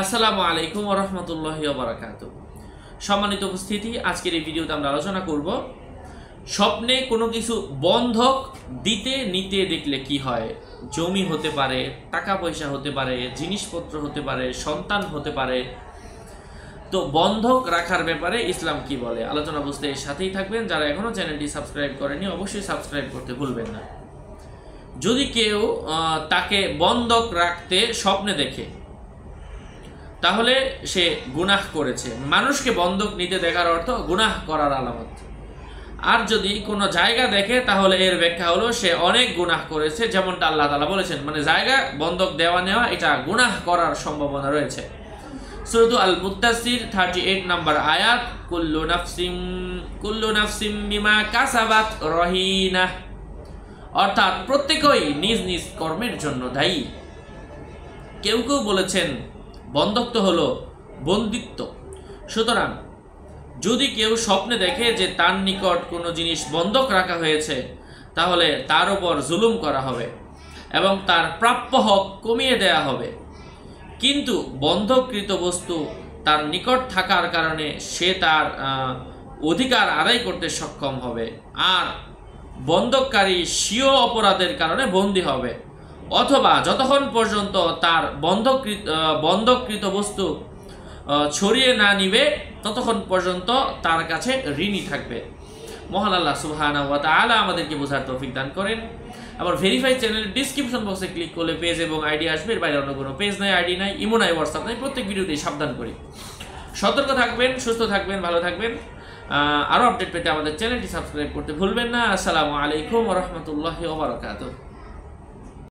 আসসালামু আলাইকুম ওয়া রাহমাতুল্লাহি ওয়া বারাকাতুহু। সম্মানিত উপস্থিতি, আজকের এই ভিডিওতে আমরা আলোচনা করব স্বপ্নে কোনো কিছু বন্ধক দিতে নিতে দেখলে কি হয়। জমি হতে পারে, টাকা পয়সা হতে পারে, জিনিসপত্র হতে পারে, সন্তান হতে পারে। তো বন্ধক রাখার ব্যাপারে ইসলাম কি বলে, আলোচনা বুঝতে এর সাথেই থাকবেন। যারা এখনো চ্যানেলটি সাবস্ক্রাইব করেনি অবশ্যই সাবস্ক্রাইব করতে ভুলবেন না। যদি কেউ তাকে বন্ধক রাখতে স্বপ্নে দেখে তাহলে সে গুনাহ করেছে। মানুষকে বন্ধক নিতে দেখার অর্থ গুনাহ করার আলামত। আর যদি কোনো জায়গা দেখে তাহলে এর ব্যাখ্যা হলো সে অনেক গুনাহ করেছে, যেমনটা আল্লাহ তাআলা বলেছেন, মানে জায়গা বন্ধক দেওয়া নেওয়া এটা গুনাহ করার সম্ভাবনা রয়েছে। সূরা আল মুত্তাসির 38 নম্বর আয়াত, কুল্লু নাফসিম বিমা কাসাবাত রহিনা, অর্থাৎ প্রত্যেকেই নিজ নিজ কর্মের জন্য দায়ী। কেউ কেউ বলেছেন বন্ধক তো হলো বন্দিত্ব। সুতরাং যদি কেউ স্বপ্নে দেখে যে তার নিকট কোনো জিনিস বন্ধক রাখা হয়েছে তাহলে তার উপর জুলুম করা হবে এবং তার প্রাপ্য হক কমিয়ে দেয়া হবে। কিন্তু বন্ধককৃত বস্তু তার নিকট থাকার কারণে সে তার অধিকার আদায় করতে সক্ষম হবে, আর বন্ধককারী স্বীয় অপরাধের কারণে বন্দী হবে, অথবা যতক্ষণ পর্যন্ত তার বন্ধককৃত বস্তু ছড়িয়ে না নিবে ততক্ষণ পর্যন্ত তার কাছে ঋণী থাকবে। মহান আল্লাহ সুবহানাহু ওয়া তাআলা আমাদেরকে বোঝার তৌফিক দান করেন। আবার ভেরিফাই চ্যানেল ডিসক্রিপশন বক্সে ক্লিক করলে পেজ এবং আইডি আসবে। এর বাইরে অন্য কোনো পেজ নাই, আইডি নাই, ইমো নাই, হোয়াটসঅ্যাপ নাই। প্রত্যেক ভিডিওতেই সাবধান করি। সতর্ক থাকবেন, সুস্থ থাকবেন, ভালো থাকবেন। আরও আপডেট পেতে আমাদের চ্যানেলটি সাবস্ক্রাইব করতে ভুলবেন না। আসসালামু আলাইকুম ওয়া রাহমাতুল্লাহি ওয়া বারাকাতুহু।